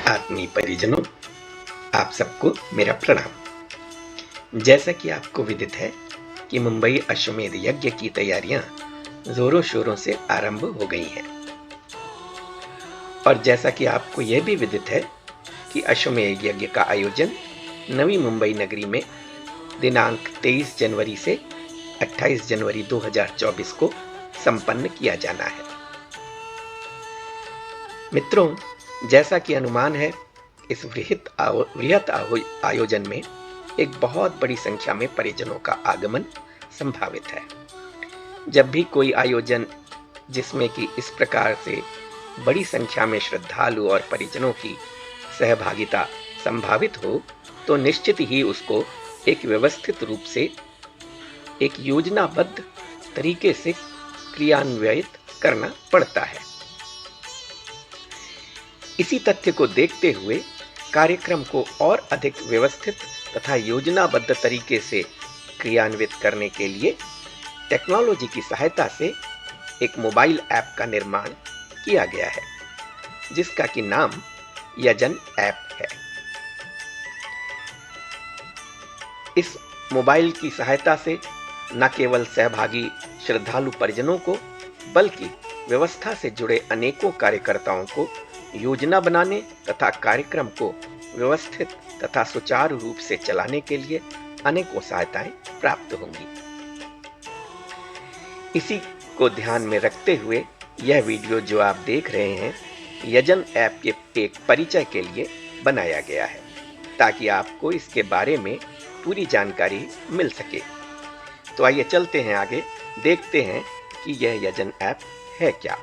आत्मीय परिजनों, आप सबको मेरा प्रणाम। जैसा कि आपको विदित है कि मुंबई अश्वमेध यज्ञ की तैयारियां जोरों शोरों से आरंभ हो गई हैं और जैसा कि आपको यह भी विदित है कि अश्वमेध यज्ञ का आयोजन नवी मुंबई नगरी में दिनांक 23 जनवरी से 28 जनवरी 2024 को संपन्न किया जाना है। मित्रों, जैसा कि अनुमान है, इस वृहत आयोजन में एक बहुत बड़ी संख्या में परिजनों का आगमन संभावित है। जब भी कोई आयोजन जिसमें कि इस प्रकार से बड़ी संख्या में श्रद्धालु और परिजनों की सहभागिता संभावित हो, तो निश्चित ही उसको एक व्यवस्थित रूप से, एक योजनाबद्ध तरीके से क्रियान्वित करना पड़ता है। इसी तथ्य को देखते हुए कार्यक्रम को और अधिक व्यवस्थित तथा योजनाबद्ध तरीके से क्रियान्वित करने के लिए टेक्नोलॉजी की सहायता से एक मोबाइल ऐप का निर्माण किया गया है, जिसका कि नाम यजन ऐप है। इस मोबाइल की सहायता से न केवल सहभागी श्रद्धालु परिजनों को, बल्कि व्यवस्था से जुड़े अनेकों कार्यकर्ताओं को योजना बनाने तथा कार्यक्रम को व्यवस्थित तथा सुचारू रूप से चलाने के लिए अनेकों सहायताएं प्राप्त होंगी। इसी को ध्यान में रखते हुए यह वीडियो जो आप देख रहे हैं, यजन ऐप के एक परिचय के लिए बनाया गया है, ताकि आपको इसके बारे में पूरी जानकारी मिल सके। तो आइए चलते हैं आगे, देखते हैं कि यह यजन ऐप है क्या।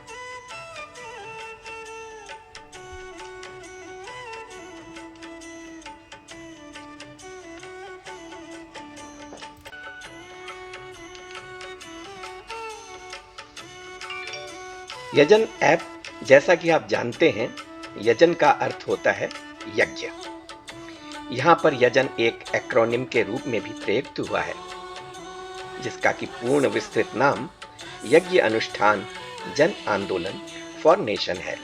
यजन ऐप, जैसा कि आप जानते हैं, यजन का अर्थ होता है यज्ञ। यहाँ पर यजन एक एक्रोनिम के रूप में भी प्रयुक्त हुआ है, जिसका कि पूर्ण विस्तृत नाम यज्ञ अनुष्ठान जन आंदोलन फॉर नेशन है।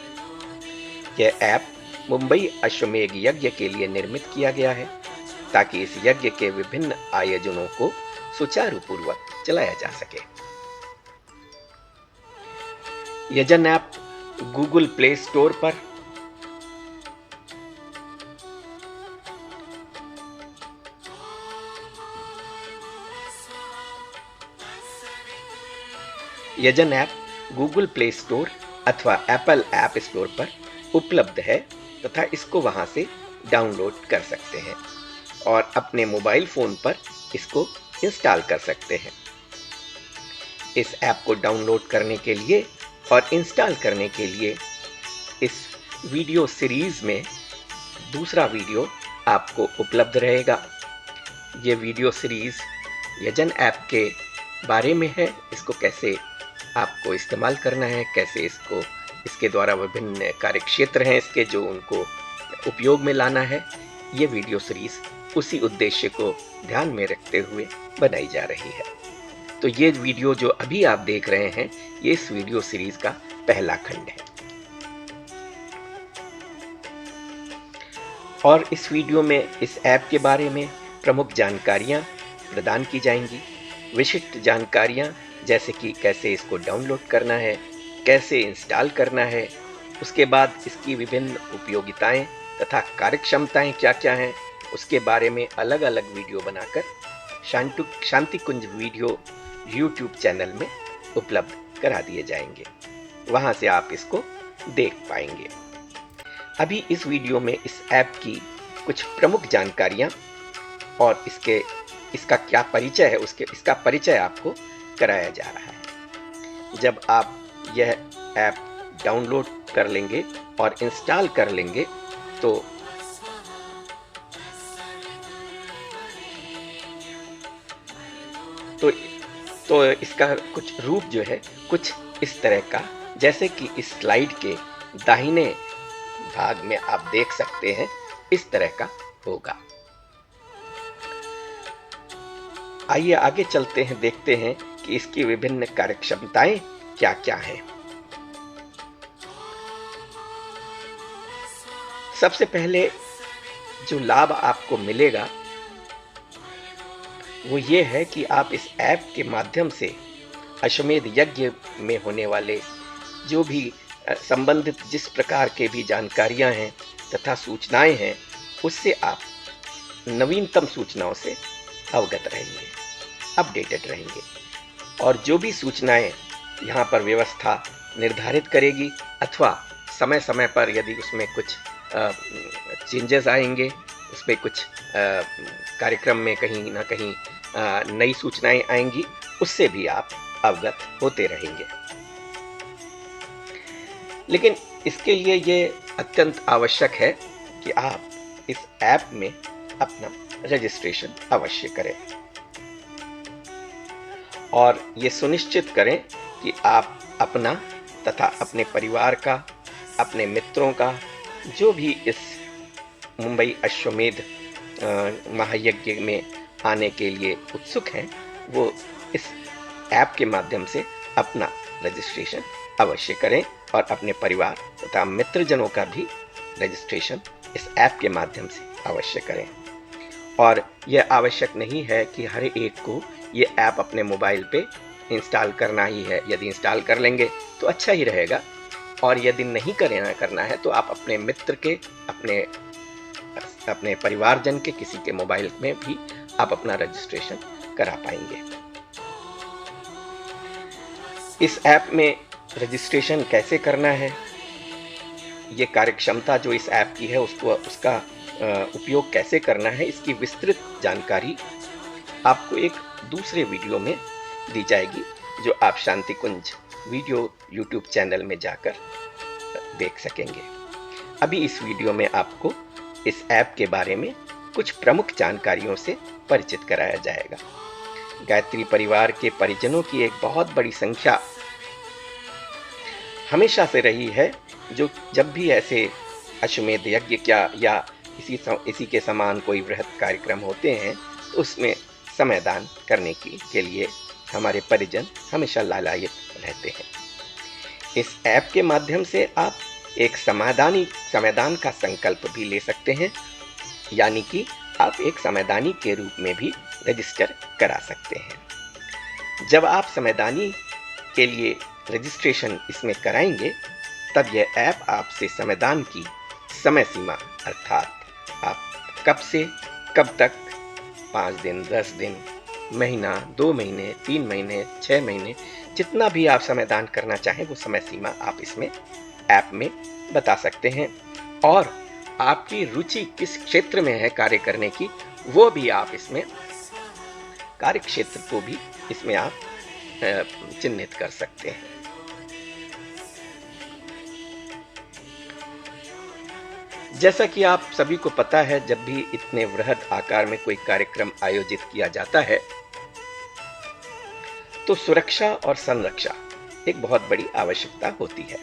यह ऐप मुंबई अश्वमेध यज्ञ के लिए निर्मित किया गया है, ताकि इस यज्ञ के विभिन्न आयोजनों को सुचारू पूर्वक चलाया जा सके। यजन ऐप गूगल प्ले स्टोर पर यजन ऐप गूगल प्ले स्टोर अथवा एप्पल ऐप स्टोर पर उपलब्ध है तथा इसको वहां से डाउनलोड कर सकते हैं और अपने मोबाइल फोन पर इसको इंस्टॉल कर सकते हैं। इस ऐप को डाउनलोड करने के लिए और इंस्टॉल करने के लिए इस वीडियो सीरीज में दूसरा वीडियो आपको उपलब्ध रहेगा। ये वीडियो सीरीज यजन ऐप के बारे में है, इसको कैसे आपको इस्तेमाल करना है, कैसे इसके द्वारा विभिन्न कार्यक्षेत्र हैं इसके जो उनको उपयोग में लाना है। ये वीडियो सीरीज उसी उद्देश्य को ध्यान में रखते हुए बनाई जा रही है। तो ये वीडियो जो अभी आप देख रहे हैं, ये इस वीडियो सीरीज का पहला खंड है और इस वीडियो में इस ऐप के बारे में प्रमुख जानकारियां प्रदान की जाएंगी। विशिष्ट जानकारियां जैसे कि कैसे इसको डाउनलोड करना है, कैसे इंस्टॉल करना है, उसके बाद इसकी विभिन्न उपयोगिताएं तथा कार्यक्षमताएं क्या क्या हैं, उसके बारे में अलग अलग वीडियो बनाकर शांति कुंज वीडियो YouTube चैनल में उपलब्ध करा दिए जाएंगे। वहां से आप इसको देख पाएंगे। अभी इस वीडियो में इस ऐप की कुछ प्रमुख जानकारियां और इसका क्या परिचय है, इसका परिचय आपको कराया जा रहा है। जब आप यह ऐप डाउनलोड कर लेंगे और इंस्टॉल कर लेंगे तो इसका कुछ रूप जो है कुछ इस तरह का, जैसे कि इस स्लाइड के दाहिने भाग में आप देख सकते हैं, इस तरह का होगा। आइए आगे चलते हैं, देखते हैं कि इसकी विभिन्न कार्यक्षमताएं क्या क्या हैं। सबसे पहले जो लाभ आपको मिलेगा वो ये है कि आप इस ऐप के माध्यम से अश्वमेध यज्ञ में होने वाले जो भी संबंधित जिस प्रकार के भी जानकारियां हैं तथा सूचनाएं हैं, उससे आप नवीनतम सूचनाओं से अवगत रहेंगे, अपडेटेड रहेंगे। और जो भी सूचनाएं यहाँ पर व्यवस्था निर्धारित करेगी अथवा समय समय पर यदि उसमें कुछ चेंजेस आएंगे, उसमें कुछ कार्यक्रम में कहीं ना कहीं नई सूचनाएं आएंगी, उससे भी आप अवगत होते रहेंगे। लेकिन इसके लिए ये अत्यंत आवश्यक है कि आप इस ऐप में अपना रजिस्ट्रेशन अवश्य करें और ये सुनिश्चित करें कि आप अपना तथा अपने परिवार का, अपने मित्रों का, जो भी इस मुंबई अश्वमेध महायज्ञ में आने के लिए उत्सुक हैं, वो इस ऐप के माध्यम से अपना रजिस्ट्रेशन अवश्य करें और अपने परिवार तथा मित्रजनों का भी रजिस्ट्रेशन इस ऐप के माध्यम से अवश्य करें। और यह आवश्यक नहीं है कि हर एक को ये ऐप अपने मोबाइल पे इंस्टॉल करना ही है। यदि इंस्टॉल कर लेंगे तो अच्छा ही रहेगा, और यदि नहीं करना है तो आप अपने मित्र के, अपने परिवारजन के किसी के मोबाइल में भी आप अपना रजिस्ट्रेशन करा पाएंगे। इस ऐप में रजिस्ट्रेशन कैसे करना है, ये कार्यक्षमता जो इस ऐप की है उसका उपयोग कैसे करना है, इसकी विस्तृत जानकारी आपको एक दूसरे वीडियो में दी जाएगी, जो आप शांति कुंज वीडियो यूट्यूब चैनल में जाकर देख सकेंगे। अभी इस वीडियो में आपको इस ऐप के बारे में कुछ प्रमुख जानकारियों से परिचित कराया जाएगा। गायत्री परिवार के परिजनों की एक बहुत बड़ी संख्या हमेशा से रही है, जो जब भी ऐसे अश्वमेध यज्ञ या इसी के समान कोई वृहद कार्यक्रम होते हैं तो उसमें समयदान करने के लिए हमारे परिजन हमेशा लालायित रहते हैं। इस ऐप के माध्यम से आप एक समयदान का संकल्प भी ले सकते हैं, यानी कि आप एक समयदानी के रूप में भी रजिस्टर करा सकते हैं। जब आप समयदानी के लिए रजिस्ट्रेशन इसमें कराएंगे, तब यह ऐप आपसे समयदान की समय सीमा, अर्थात आप कब से कब तक, 5 दिन, 10 दिन, महीना, 2 महीने, 3 महीने, 6 महीने, जितना भी आप समयदान करना चाहें वो समय सीमा आप इसमें ऐप में बता सकते हैं। और आपकी रुचि किस क्षेत्र में है कार्य करने की, वो भी आप इसमें कार्य क्षेत्र को भी इसमें आप चिन्हित कर सकते हैं। जैसा कि आप सभी को पता है, जब भी इतने वृहद आकार में कोई कार्यक्रम आयोजित किया जाता है तो सुरक्षा और संरक्षा एक बहुत बड़ी आवश्यकता होती है।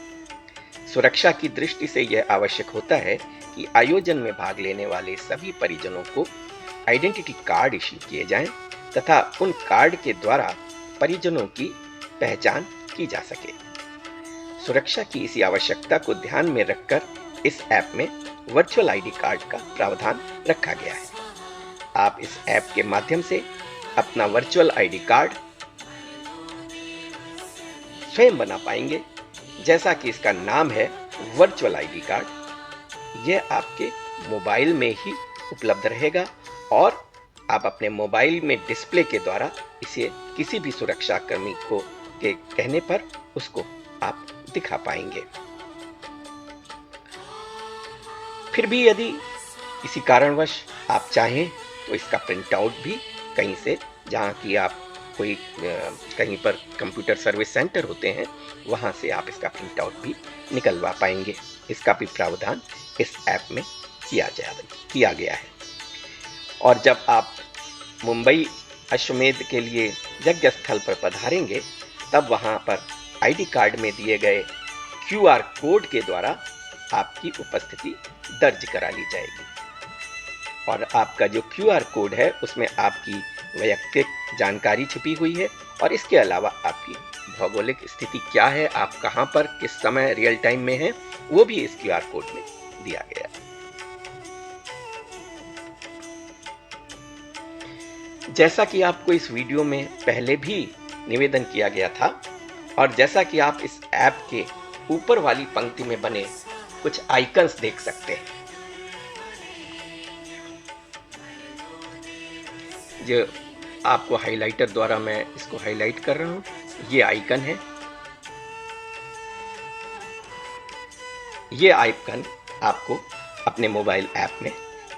सुरक्षा की दृष्टि से यह आवश्यक होता है कि आयोजन में भाग लेने वाले सभी परिजनों को आइडेंटिटी कार्ड इश्यू किए जाएं तथा उन कार्ड के द्वारा परिजनों की पहचान की जा सके। सुरक्षा की इसी आवश्यकता को ध्यान में रखकर इस ऐप में वर्चुअल आईडी कार्ड का प्रावधान रखा गया है। आप इस ऐप के माध्यम से अपना वर्चुअल आईडी कार्ड स्वयं बना पाएंगे। जैसा कि इसका नाम है वर्चुअल आईडी कार्ड, यह आपके मोबाइल में ही उपलब्ध रहेगा और आप अपने मोबाइल में डिस्प्ले के द्वारा इसे किसी भी सुरक्षा कर्मी के कहने पर उसको आप दिखा पाएंगे। फिर भी यदि किसी कारणवश आप चाहें तो इसका प्रिंट आउट भी कहीं से, जहाँ की आप कहीं पर कंप्यूटर सर्विस सेंटर होते हैं, वहाँ से आप इसका प्रिंट आउट भी निकलवा पाएंगे। इसका भी प्रावधान इस ऐप में किया गया है। और जब आप मुंबई अश्वमेध के लिए यज्ञ स्थल पर पधारेंगे, तब वहाँ पर आईडी कार्ड में दिए गए QR कोड के द्वारा आपकी उपस्थिति दर्ज करा ली जाएगी। और आपका जो QR कोड है उसमें आपकी वैयक्तिक जानकारी छिपी हुई है और इसके अलावा आपकी भौगोलिक स्थिति क्या है, आप कहाँ पर किस समय रियल टाइम में हैं, वो भी इस QR कोड में दिया गया है। जैसा कि आपको इस वीडियो में पहले भी निवेदन किया गया था और जैसा कि आप इस ऐप के ऊपर वाली पंक्ति में बने कुछ आइकन्स देख सकते हैं, जो आपको हाइलाइटर द्वारा मैं इसको हाइलाइट कर रहा हूं, ये आइकन है। ये आइकन आपको अपने मोबाइल ऐप में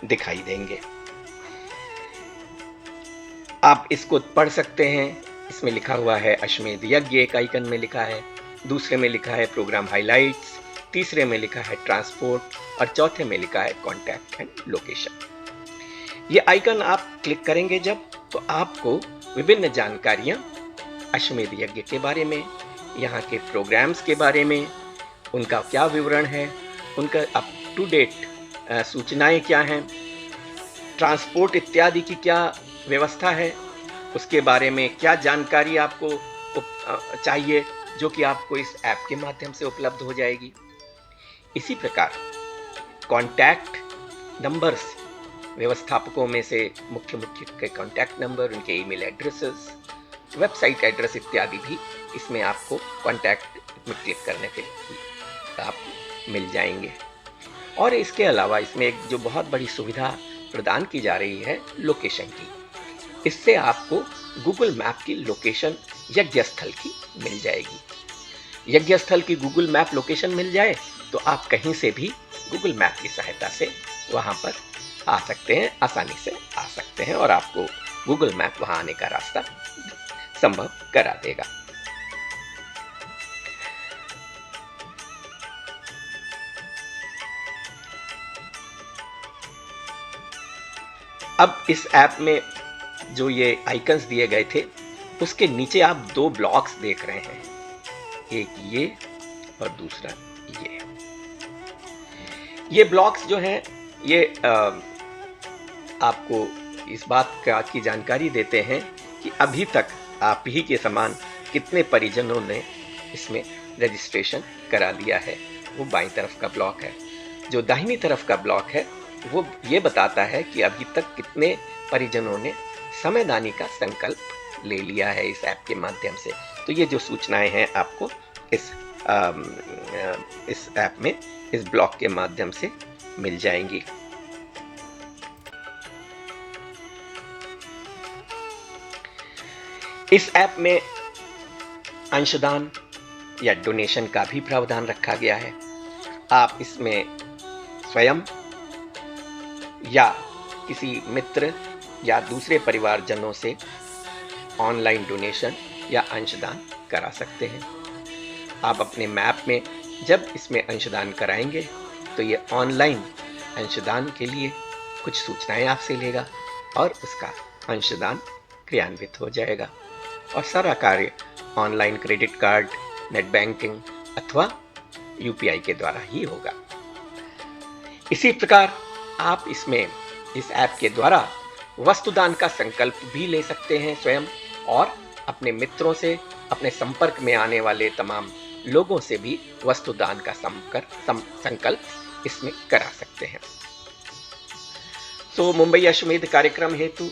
दिखाई देंगे। आप इसको पढ़ सकते हैं। इसमें लिखा हुआ है अश्वमेध यज्ञ, एक आइकन में लिखा है, दूसरे में लिखा है प्रोग्राम हाइलाइट्स, तीसरे में लिखा है ट्रांसपोर्ट और चौथे में लिखा है कॉन्टैक्ट एंड लोकेशन। ये आइकन आप क्लिक करेंगे जब, तो आपको विभिन्न जानकारियां अश्वमेध यज्ञ के बारे में, यहाँ के प्रोग्राम्स के बारे में, उनका क्या विवरण है, उनका अप टू डेट सूचनाएं क्या हैं, ट्रांसपोर्ट इत्यादि की क्या व्यवस्था है, उसके बारे में क्या जानकारी आपको चाहिए, जो कि आपको इस ऐप के माध्यम से उपलब्ध हो जाएगी। इसी प्रकार कॉन्टैक्ट नंबर्स, व्यवस्थापकों में से मुख्य के कॉन्टैक्ट नंबर, उनके ईमेल एड्रेसेस, वेबसाइट एड्रेस इत्यादि भी इसमें आपको कॉन्टैक्ट में क्लिक करने के आप मिल जाएंगे। और इसके अलावा इसमें एक जो बहुत बड़ी सुविधा प्रदान की जा रही है लोकेशन की, इससे आपको गूगल मैप की लोकेशन यज्ञ स्थल की मिल जाएगी। यज्ञ स्थल की गूगल मैप लोकेशन मिल जाए तो आप कहीं से भी गूगल मैप की सहायता से वहां पर आ सकते हैं, आसानी से आ सकते हैं और आपको गूगल मैप वहां आने का रास्ता संभव करा देगा। अब इस ऐप में जो ये आइकन्स दिए गए थे, उसके नीचे आप दो ब्लॉक्स देख रहे हैं, एक ये और दूसरा ये। ये ब्लॉक्स जो हैं ये आपको इस बात की जानकारी देते हैं कि अभी तक आप ही के समान कितने परिजनों ने इसमें रजिस्ट्रेशन करा दिया है। वो बाईं तरफ का ब्लॉक है। जो दाहिनी तरफ का ब्लॉक है वो ये बताता है कि अभी तक कितने परिजनों ने समयदानी का संकल्प ले लिया है इस ऐप के माध्यम से। तो ये जो सूचनाएं हैं आपको इस ऐप में इस ब्लॉक के माध्यम से मिल जाएंगी। इस ऐप में अंशदान या डोनेशन का भी प्रावधान रखा गया है। आप इसमें स्वयं या किसी मित्र या दूसरे परिवारजनों से ऑनलाइन डोनेशन या अंशदान करा सकते हैं। आप अपने मैप में जब इसमें अंशदान कराएंगे तो ये ऑनलाइन अंशदान के लिए कुछ सूचनाएं आपसे लेगा और उसका अंशदान क्रियान्वित हो जाएगा और सारा कार्य online credit card, net banking अथवा यूपीआई के द्वारा ही होगा। इसी प्रकार आप इसमें इस ऐप के द्वारा वस्तुदान का संकल्प भी ले सकते हैं स्वयं, और अपने मित्रों से, अपने संपर्क में आने वाले तमाम लोगों से भी वस्तुदान का संकल्प इसमें करा सकते हैं। तो मुंबई अश्वमेध कार्यक्रम हेतु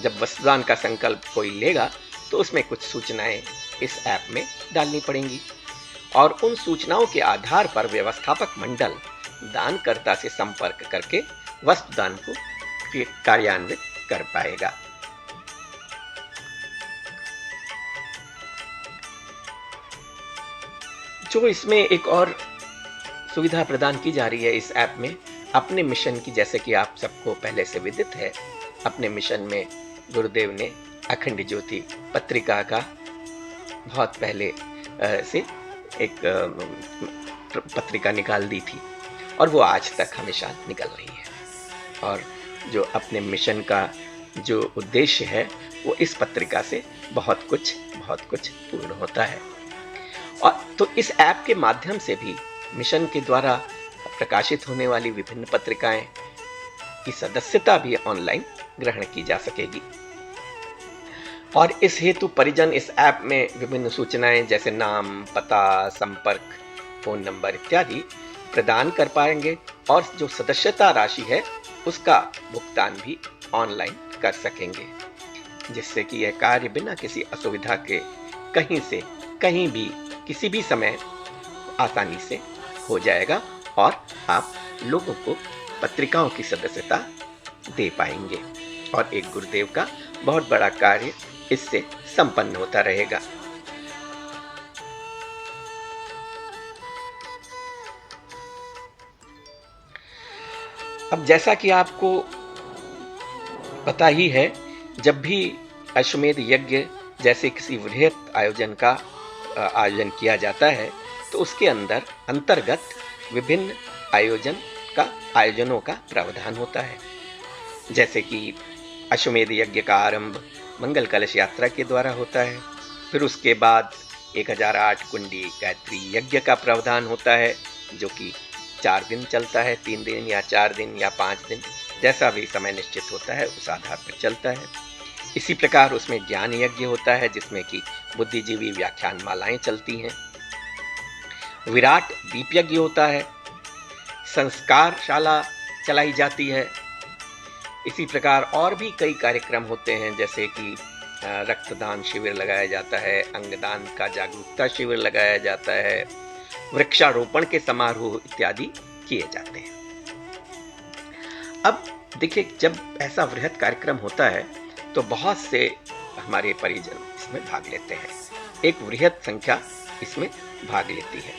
जब वस्तुदान का संकल्प कोई लेगा तो उसमें कुछ सूचनाएं इस ऐप में डालनी पड़ेंगी और उन सूचनाओं के आधार पर व्यवस्थापक मंडल दानकर्ता से संपर्क करके वस्तुदान को कार्यान्वित कर पाएगा। जो इसमें एक और सुविधा प्रदान की जा रही है इस ऐप में, अपने मिशन की, जैसे कि आप सबको पहले से विदित है, अपने मिशन में गुरुदेव ने अखंड ज्योति पत्रिका का बहुत पहले से एक पत्रिका निकाल दी थी और वो आज तक हमेशा निकल रही है। और जो अपने मिशन का जो उद्देश्य है वो इस पत्रिका से बहुत कुछ पूर्ण होता है। और तो इस ऐप के माध्यम से भी मिशन के द्वारा प्रकाशित होने वाली विभिन्न पत्रिकाएं की सदस्यता भी ऑनलाइन ग्रहण की जा सकेगी। और इस हेतु परिजन इस ऐप में विभिन्न सूचनाएं जैसे नाम, पता, संपर्क, फोन नंबर इत्यादि प्रदान कर पाएंगे और जो सदस्यता राशि है उसका भुगतान भी ऑनलाइन कर सकेंगे। जिससे कि यह कार्य बिना किसी असुविधा के कहीं से कहीं भी किसी भी समय आसानी से हो जाएगा और आप लोगों को पत्रिकाओं की सदस्यता दे पाएंगे और एक गुरुदेव का बहुत बड़ा कार्य इससे संपन्न होता रहेगा। अब जैसा कि आपको पता ही है, जब भी अश्वमेध यज्ञ जैसे किसी वृहत आयोजन का आयोजन किया जाता है तो उसके अंतर्गत विभिन्न आयोजनों का प्रावधान होता है। जैसे कि अश्वमेध यज्ञ का आरंभ मंगल कलश यात्रा के द्वारा होता है, फिर उसके बाद 1008 कुंडी गायत्री यज्ञ का प्रावधान होता है जो कि 4 दिन चलता है, 3 दिन या 4 दिन या 5 दिन, जैसा भी समय निश्चित होता है उस आधार पर चलता है। इसी प्रकार उसमें ज्ञान यज्ञ होता है जिसमें कि बुद्धिजीवी व्याख्यान मालाएं चलती हैं। विराट दीप यज्ञ होता है, संस्कारशाला चलाई जाती है। इसी प्रकार और भी कई कार्यक्रम होते हैं, जैसे कि रक्तदान शिविर लगाया जाता है, अंगदान का जागरूकता शिविर लगाया जाता है, वृक्षारोपण के समारोह इत्यादि किए जाते हैं। अब देखिए, जब ऐसा वृहत कार्यक्रम होता है तो बहुत से हमारे परिजन इसमें भाग लेते हैं, एक वृहत संख्या इसमें भाग लेती है।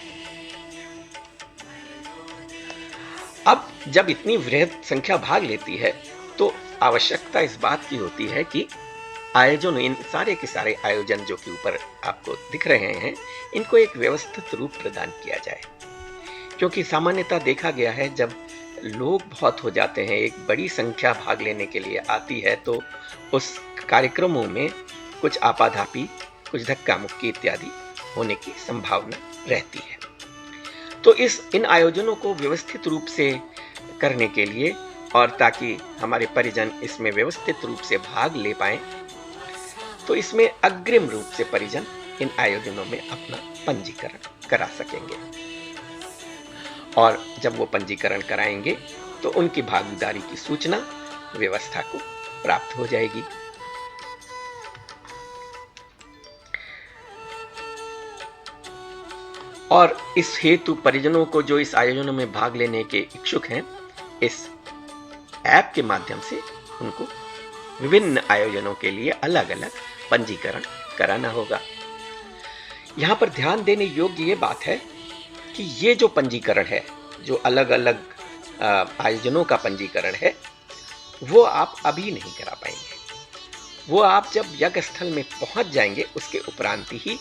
अब जब इतनी वृहत संख्या भाग लेती है तो आवश्यकता इस बात की होती है कि आयोजन, इन सारे के सारे आयोजन जो कि ऊपर आपको दिख रहे हैं, इनको एक व्यवस्थित रूप प्रदान किया जाए। क्योंकि सामान्यतः देखा गया है, जब लोग बहुत हो जाते हैं, एक बड़ी संख्या भाग लेने के लिए आती है, तो उस कार्यक्रमों में कुछ आपाधापी, कुछ धक्का मुक्की इत्यादि होने की संभावना रहती है। तो इन आयोजनों को व्यवस्थित रूप से करने के लिए और ताकि हमारे परिजन इसमें व्यवस्थित रूप से भाग ले पाएं, तो इसमें अग्रिम रूप से परिजन इन आयोजनों में अपना पंजीकरण करा सकेंगे और जब वो पंजीकरण कराएंगे तो उनकी भागीदारी की सूचना व्यवस्था को प्राप्त हो जाएगी। और इस हेतु परिजनों को जो इस आयोजनों में भाग लेने के इच्छुक हैं, इस ऐप के माध्यम से उनको विभिन्न आयोजनों के लिए अलग अलग पंजीकरण कराना होगा। यहाँ पर ध्यान देने योग्य ये बात है कि ये जो पंजीकरण है, जो अलग अलग आयोजनों का पंजीकरण है, वो आप अभी नहीं करा पाएंगे। वो आप जब यज्ञ स्थल में पहुंच जाएंगे उसके उपरांत ही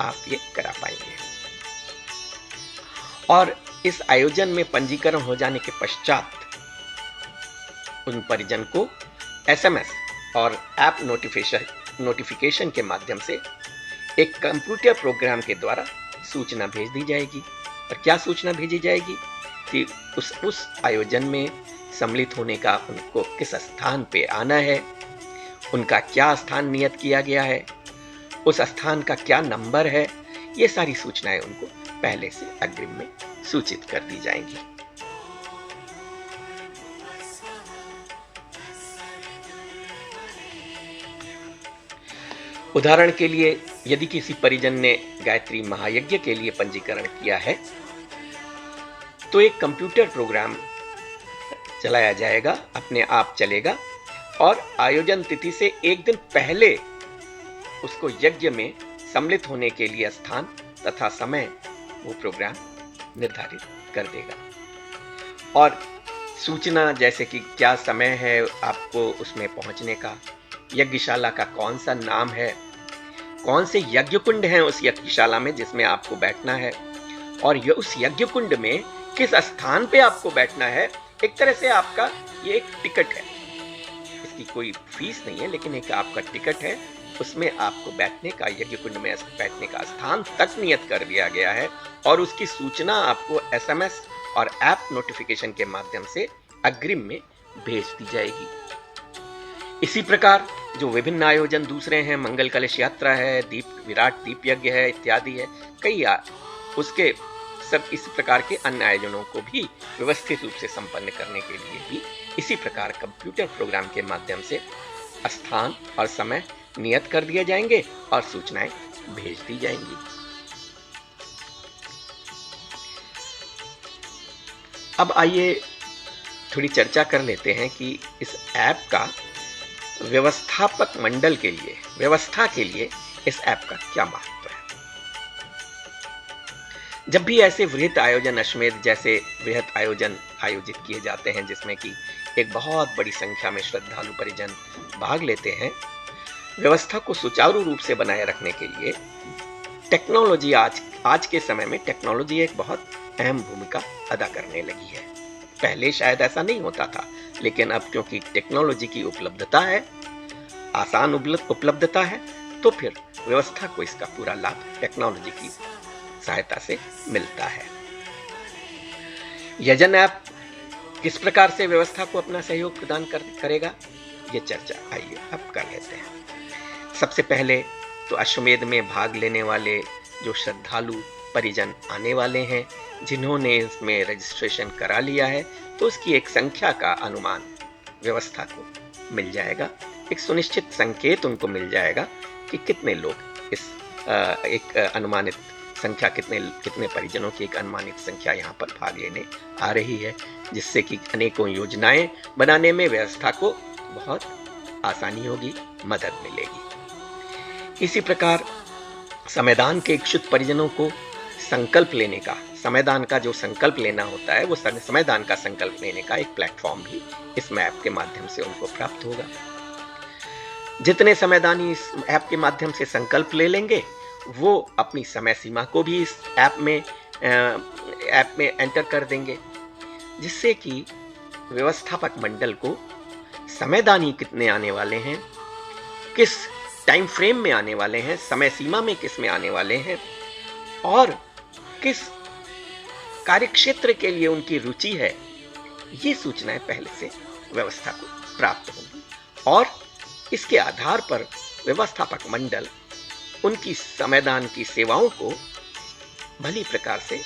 आप ये करा पाएंगे। और इस आयोजन में पंजीकरण हो जाने के पश्चात उन परिजन को SMS और ऐप नोटिफिकेशन के माध्यम से एक कंप्यूटर प्रोग्राम के द्वारा सूचना भेज दी जाएगी। और क्या सूचना भेजी जाएगी कि उस आयोजन में सम्मिलित होने का उनको किस स्थान पे आना है, उनका क्या स्थान नियत किया गया है, उस स्थान का क्या नंबर है, ये सारी सूचनाएं उनको पहले से अग्रिम में सूचित कर दी जाएंगी। उदाहरण के लिए, यदि किसी परिजन ने गायत्री महायज्ञ के लिए पंजीकरण किया है तो एक कंप्यूटर प्रोग्राम चलाया जाएगा, अपने आप चलेगा और आयोजन तिथि से एक दिन पहले उसको यज्ञ में सम्मिलित होने के लिए स्थान तथा समय वो प्रोग्राम निर्धारित कर देगा। और सूचना जैसे कि क्या समय है आपको उसमें पहुंचने का, यज्ञशाला का कौन सा नाम है, कौन से यज्ञ कुंड हैं उस यज्ञशाला में जिसमें आपको बैठना है, और ये उस यज्ञ कुंड में किस स्थान पे आपको बैठना है। एक तरह से आपका ये एक टिकट है, इसकी कोई फीस नहीं है, लेकिन एक आपका टिकट है, उसमें आपको बैठने का, यज्ञ कुंड में बैठने का स्थान तक नियत कर दिया गया है और उसकी सूचना आपको SMS और ऐप नोटिफिकेशन के माध्यम से अग्रिम में भेज दी जाएगी। इसी प्रकार जो विभिन्न आयोजन दूसरे हैं, मंगल कलश यात्रा है, विराट दीप यज्ञ है इत्यादि है, कई उसके सब इसी प्रकार के अन्य आयोजनों को भी व्यवस्थित रूप से संपन्न करने के लिए भी इसी प्रकार कंप्यूटर प्रोग्राम के माध्यम से स्थान और समय नियत कर दिए जाएंगे और सूचनाएं भेज दी जाएंगी। अब आइए थोड़ी चर्चा कर लेते हैं कि इस ऐप का व्यवस्थापक मंडल के लिए, व्यवस्था के लिए इस ऐप का क्या महत्व है। जब भी ऐसे वृहत आयोजन, अश्वमेध जैसे वृहत आयोजन आयोजित किए जाते हैं जिसमें कि एक बहुत बड़ी संख्या में श्रद्धालु परिजन भाग लेते हैं, व्यवस्था को सुचारू रूप से बनाए रखने के लिए टेक्नोलॉजी आज के समय में टेक्नोलॉजी एक बहुत अहम भूमिका अदा करने लगी है। पहले शायद ऐसा नहीं होता था, लेकिन अब क्योंकि टेक्नोलॉजी की उपलब्धता है, आसान उपलब्धता है, तो फिर व्यवस्था को इसका पूरा लाभ टेक्नोलॉजी की सहायता से मिलता है। यजन ऐप किस प्रकार से व्यवस्था को अपना सहयोग प्रदान करेगा, ये चर्चा आइए अब कर लेते हैं। सबसे पहले तो अश्वमेध में भाग लेने वाले जो श्रद्धालु परिजन आने वाले हैं, जिन्होंने इसमें रजिस्ट्रेशन करा लिया है, तो उसकी एक संख्या का अनुमान व्यवस्था को मिल जाएगा। एक सुनिश्चित संकेत उनको मिल जाएगा कि कितने लोग इस एक अनुमानित संख्या, कितने परिजनों की एक अनुमानित संख्या यहाँ पर भाग लेने आ रही है, जिससे कि अनेकों योजनाएं बनाने में व्यवस्था को बहुत आसानी होगी, मदद मिलेगी। इसी प्रकार समयदान के इच्छुक परिजनों को संकल्प लेने का, समयदान का जो संकल्प लेना होता है, वो समयदान का संकल्प लेने का एक प्लेटफॉर्म भी इस ऐप के माध्यम से उनको प्राप्त होगा। जितने समयदानी इस ऐप के माध्यम से संकल्प ले लेंगे, वो अपनी समय सीमा को भी इस ऐप में एंटर कर देंगे, जिससे कि व्यवस्थापक मंडल को समयदानी कितने आने वाले हैं, किस टाइम फ्रेम में आने वाले हैं, समय सीमा में किस में आने वाले हैं और किस कार्यक्षेत्र के लिए उनकी रुचि है, ये सूचनाएं पहले से व्यवस्था को प्राप्त होंगी और इसके आधार पर व्यवस्थापक मंडल उनकी समयदान की सेवाओं को भली प्रकार से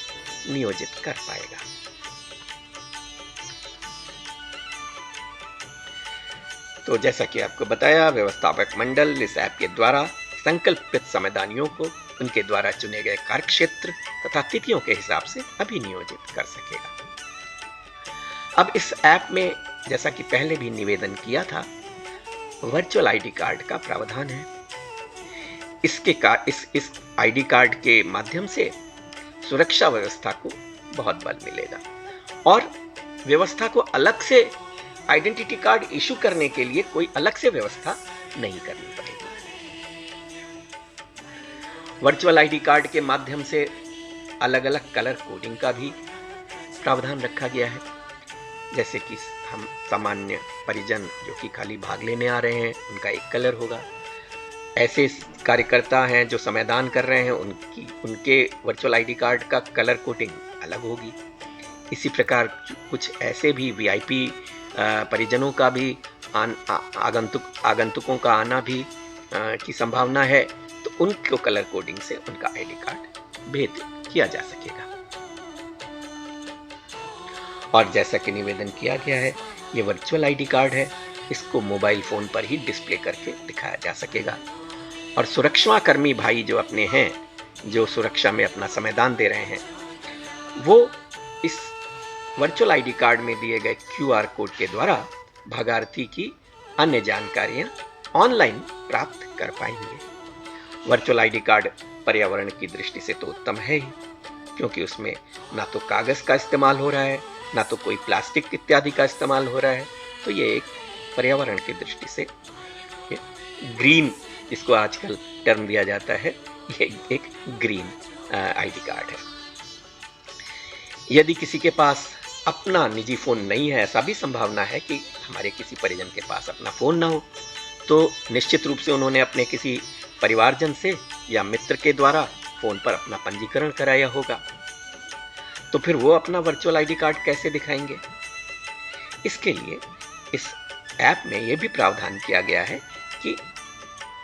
नियोजित कर पाएगा। तो जैसा कि आपको बताया, व्यवस्थापक मंडल इस ऐप के द्वारा संकल्पित समयदानियों को उनके द्वारा चुने गए कार्यक्षेत्र तथा तिथियों के हिसाब से अभिनियोजित कर सकेगा। अब इस ऐप में, जैसा कि पहले भी निवेदन किया था, वर्चुअल आईडी कार्ड का प्रावधान है। इस आईडी कार्ड के माध्यम से सुरक्षा व्यवस्था को बहुत बल मिलेगा और व्यवस्था को अलग से आइडेंटिटी कार्ड इशू करने के लिए कोई अलग से व्यवस्था नहीं करनी पड़ेगी। वर्चुअल आईडी कार्ड के माध्यम से अलग अलग कलर कोडिंग का भी प्रावधान रखा गया है। जैसे कि हम सामान्य परिजन जो कि खाली भाग लेने आ रहे हैं, उनका एक कलर होगा। ऐसे कार्यकर्ता हैं जो समयदान कर रहे हैं, उनके वर्चुअल आईडी कार्ड का कलर कोडिंग अलग होगी। इसी प्रकार कुछ ऐसे भी वीआईपी परिजनों का भी आगंतुकों का आना भी की संभावना है, तो उनको कलर कोडिंग से उनका आईडी कार्ड भेद किया जा सकेगा। और जैसा कि निवेदन किया गया है, ये वर्चुअल आईडी कार्ड है, इसको मोबाइल फोन पर ही डिस्प्ले करके दिखाया जा सकेगा। और सुरक्षा कर्मी भाई जो अपने हैं, जो सुरक्षा में अपना समयदान दे रहे हैं, वो इस वर्चुअल आईडी कार्ड में दिए गए क्यूआर कोड के द्वारा भागार्थी की अन्य जानकारियां ऑनलाइन प्राप्त कर पाएंगे। वर्चुअल आईडी कार्ड पर्यावरण की दृष्टि से तो उत्तम है ही, क्योंकि उसमें ना तो कागज का इस्तेमाल हो रहा है, ना तो कोई प्लास्टिक इत्यादि का इस्तेमाल हो रहा है। तो ये एक पर्यावरण की दृष्टि से ग्रीन, जिसको आजकल टर्म दिया जाता है, ये एक ग्रीन आईडी कार्ड है। यदि किसी के पास अपना निजी फोन नहीं है, ऐसा भी संभावना है कि हमारे किसी परिजन के पास अपना फोन ना हो, तो निश्चित रूप से उन्होंने अपने किसी परिवारजन से या मित्र के द्वारा फोन पर अपना पंजीकरण कराया होगा। तो फिर वो अपना वर्चुअल आईडी कार्ड कैसे दिखाएंगे? इसके लिए इस ऐप में यह भी प्रावधान किया गया है कि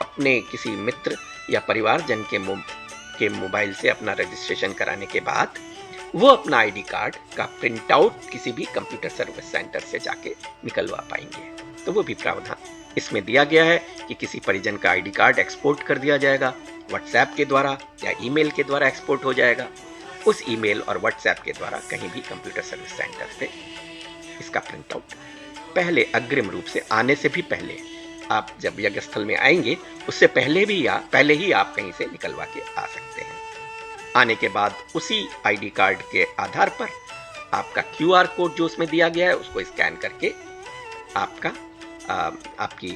अपने किसी मित्र या परिवारजन के मोबाइल से अपना रजिस्ट्रेशन कराने के बाद वो अपना आईडी कार्ड का प्रिंट आउट किसी भी कंप्यूटर सर्विस सेंटर से जाके निकलवा पाएंगे। तो वो भी प्रावधान इसमें दिया गया है कि किसी परिजन का आईडी कार्ड एक्सपोर्ट कर दिया जाएगा, व्हाट्सएप के द्वारा या ईमेल के द्वारा एक्सपोर्ट हो जाएगा। उस ईमेल और व्हाट्सएप के द्वारा कहीं भी कंप्यूटर सर्विस सेंटर से इसका प्रिंट आउट पहले अग्रिम रूप से आने से भी पहले, आप जब यज्ञ स्थल में आएंगे उससे पहले ही आप कहीं से निकलवा के आ सकते हैं। आने के बाद उसी आईडी कार्ड के आधार पर आपका क्यूआर कोड जो उसमें दिया गया है उसको स्कैन करके आपकी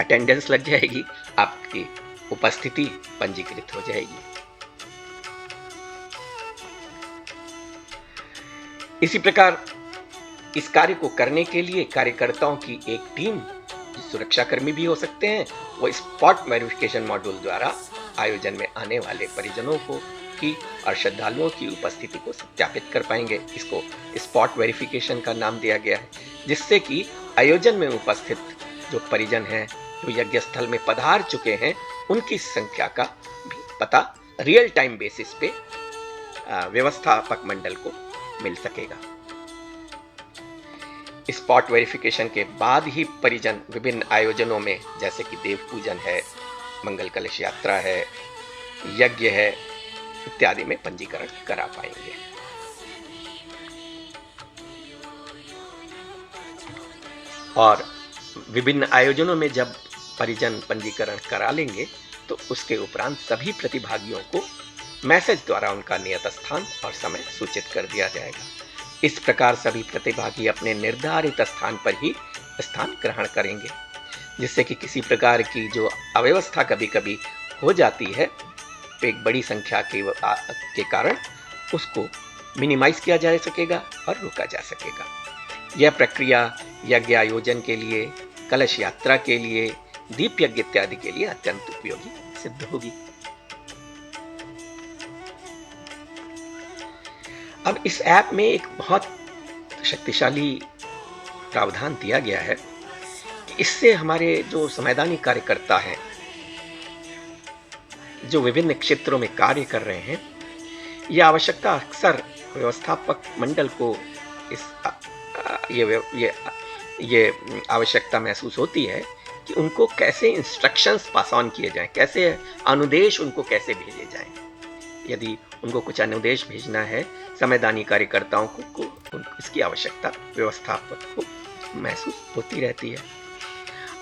अटेंडेंस लग जाएगी, आपकी उपस्थिति पंजीकृत हो जाएगी। इसी प्रकार इस कार्य को करने के लिए कार्यकर्ताओं की एक टीम, सुरक्षाकर्मी भी हो सकते हैं, वो स्पॉट वेरिफिकेशन मॉड्यूल द्वारा आयोजन में आने वाले परिजनों की और श्रद्धालुओं की उपस्थिति को सत्यापित कर पाएंगे। इसको स्पॉट वेरिफिकेशन का नाम दिया गया है, जिससे कि आयोजन में उपस्थित जो परिजन हैं, जो यज्ञ स्थल में पधार चुके हैं, उनकी संख्या का भी पता रियल टाइम बेसिस पे व्यवस्थापक मंडल को मिल सकेगा। स्पॉट वेरिफिकेशन के बाद ही परिजन विभिन्न आयोजनों में, जैसे कि देव पूजन है, मंगल कलश यात्रा है, यज्ञ है इत्यादि में पंजीकरण करा पाएंगे। और विभिन्न आयोजनों में जब परिजन पंजीकरण करा लेंगे तो उसके उपरांत सभी प्रतिभागियों को मैसेज द्वारा उनका नियत स्थान और समय सूचित कर दिया जाएगा। इस प्रकार सभी प्रतिभागी अपने निर्धारित स्थान पर ही स्थान ग्रहण करेंगे, जिससे कि किसी प्रकार की जो अव्यवस्था कभी कभी हो जाती है तो एक बड़ी संख्या के कारण उसको मिनिमाइज किया जा सकेगा और रोका जा सकेगा। यह प्रक्रिया यज्ञ आयोजन के लिए, कलश यात्रा के लिए, दीप यज्ञ इत्यादि के लिए अत्यंत उपयोगी सिद्ध होगी। अब इस ऐप में एक बहुत शक्तिशाली प्रावधान दिया गया है कि इससे हमारे जो संवैधानिक कार्यकर्ता हैं, जो विभिन्न क्षेत्रों में कार्य कर रहे हैं, यह आवश्यकता अक्सर व्यवस्थापक मंडल को ये आवश्यकता महसूस होती है कि उनको कैसे इंस्ट्रक्शंस पास ऑन किए जाएं, कैसे अनुदेश उनको कैसे भेजे जाएं। यदि उनको कुछ अनुदेश भेजना है संवैधानिक कार्यकर्ताओं को इसकी आवश्यकता व्यवस्थापक को महसूस होती रहती है।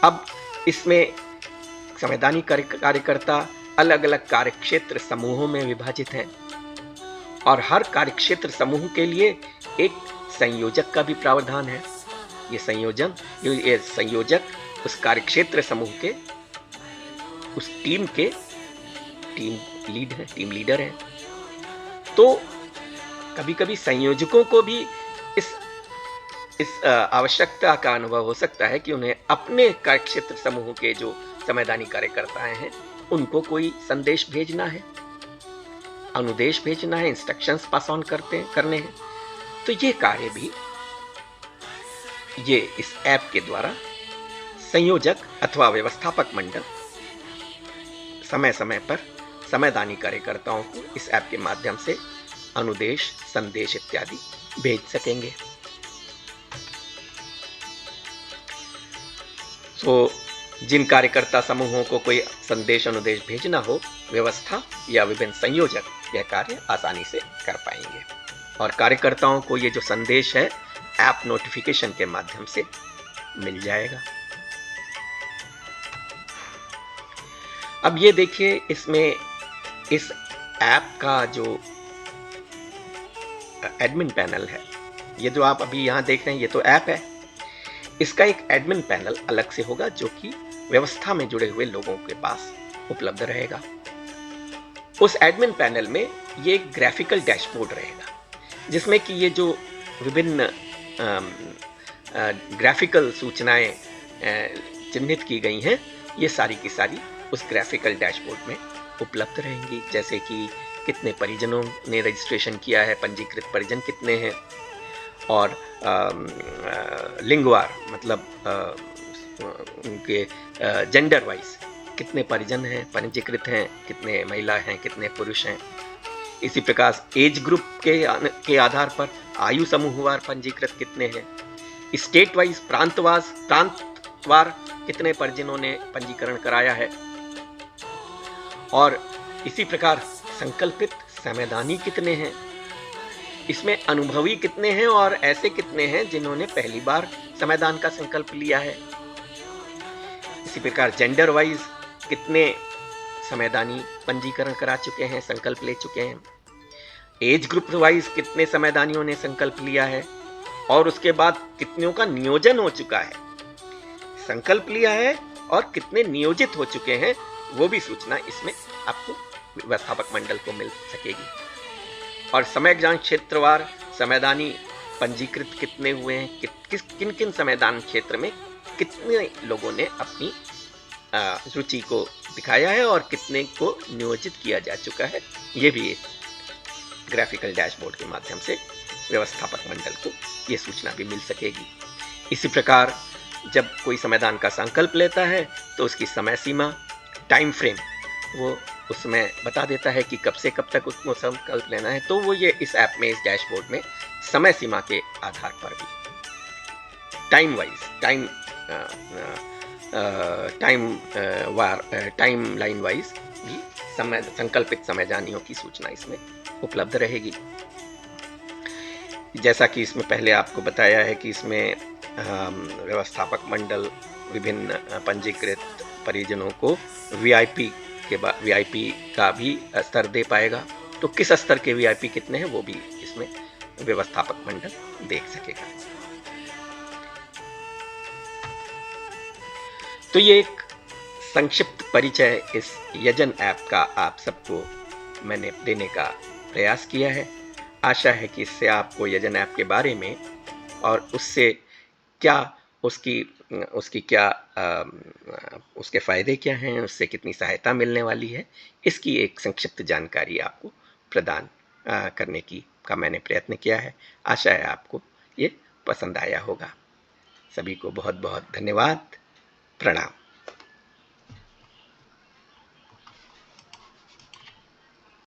अब इसमें संवैधानिक कार्यकर्ता अलग अलग कार्यक्षेत्र समूहों में विभाजित हैं और हर कार्यक्षेत्र समूह के लिए एक संयोजक का भी प्रावधान है। ये संयोजक उस कार्यक्षेत्र समूह के उस टीम लीडर हैं। तो कभी कभी संयोजकों को भी इस आवश्यकता का अनुभव हो सकता है कि उन्हें अपने कार्यक्षेत्र समूह के जो संवैधानिक कार्यकर्ता हैं उनको कोई संदेश भेजना है, अनुदेश भेजना है, इंस्ट्रक्शंस पास ऑन करने हैं। तो ये कार्य भी इस ऐप के द्वारा संयोजक अथवा व्यवस्थापक मंडल समय समय पर संवैधानिक कार्यकर्ताओं को इस ऐप के माध्यम से अनुदेश, संदेश इत्यादि भेज सकेंगे। तो जिन कार्यकर्ता समूहों को कोई संदेश अनुदेश भेजना हो, व्यवस्था या विभिन्न संयोजक यह कार्य आसानी से कर पाएंगे और कार्यकर्ताओं को ये जो संदेश है ऐप नोटिफिकेशन के माध्यम से मिल जाएगा। अब ये देखिए, इसमें इस ऐप का जो एडमिन पैनल है, ये जो आप अभी यहाँ देख रहे हैं, ये तो ऐप है। इसका एक एडमिन पैनल अलग से होगा जो कि व्यवस्था में जुड़े हुए लोगों के पास उपलब्ध रहेगा। उस एडमिन पैनल में ये एक ग्राफिकल डैशबोर्ड रहेगा जिसमें कि ये जो विभिन्न ग्राफिकल सूचनाएं चिन्हित की गई हैं, ये सारी की सारी उस ग्राफिकल डैशबोर्ड में उपलब्ध रहेंगी। जैसे कि कितने परिजनों ने रजिस्ट्रेशन किया है, पंजीकृत परिजन कितने हैं, और लिंगवार मतलब उनके जेंडर वाइज कितने परिजन हैं, पंजीकृत हैं, कितने महिला हैं, कितने पुरुष हैं। इसी प्रकार एज ग्रुप के आधार पर आयु समूहवार पंजीकृत कितने हैं, स्टेट वाइज प्रांतवार कितने परिजनों ने पंजीकरण कराया है, और इसी प्रकार संकल्पित संवैधानी कितने हैं, इसमें अनुभवी कितने हैं और ऐसे कितने हैं जिन्होंने पहली बार संवैधान का संकल्प लिया है। इसी प्रकार जेंडर वाइज कितने संवैधानी पंजीकरण करा चुके हैं, संकल्प ले चुके हैं। एज ग्रुप वाइज कितने संवैधानियों ने संकल्प लिया है और उसके बाद कितनों का नियोजन हो चुका है, संकल्प लिया है और कितने नियोजित हो चुके हैं, वो भी सूचना इसमें आपको व्यवस्थापक मंडल को मिल सकेगी। और समय ज्ञान क्षेत्रवार संवैधानी पंजीकृत कितने हुए हैं, किन किन संवैधान क्षेत्र में कितने लोगों ने अपनी रुचि को दिखाया है और कितने को नियोजित किया जा चुका है, ये भी एक ग्राफिकल डैशबोर्ड के माध्यम से व्यवस्थापक मंडल को ये सूचना भी मिल सकेगी। इसी प्रकार जब कोई संवैधान का संकल्प लेता है तो उसकी समय सीमा, टाइम फ्रेम, वो उसमें बता देता है कि कब से कब तक उसको संकल्प लेना है। तो वो ये इस ऐप में, इस डैशबोर्ड में समय सीमा के आधार पर भी time wise, time line wise भी संकल्पित संवैधानियों की सूचना इसमें उपलब्ध रहेगी। जैसा कि इसमें पहले आपको बताया है कि इसमें व्यवस्थापक मंडल विभिन्न पंजीकृत परिजनों को वीआईपी का भी स्तर दे पाएगा। तो किस स्तर के वीआईपी कितने हैं वो भी इसमें व्यवस्थापक मंडल देख सकेगा। तो ये एक संक्षिप्त परिचय इस यजन ऐप का आप सबको मैंने देने का प्रयास किया है। आशा है कि इससे आपको यजन ऐप के बारे में और उससे क्या उसके फ़ायदे क्या हैं, उससे कितनी सहायता मिलने वाली है, इसकी एक संक्षिप्त जानकारी आपको प्रदान करने का मैंने प्रयत्न किया है। आशा है आपको ये पसंद आया होगा। सभी को बहुत बहुत धन्यवाद। प्रणाम।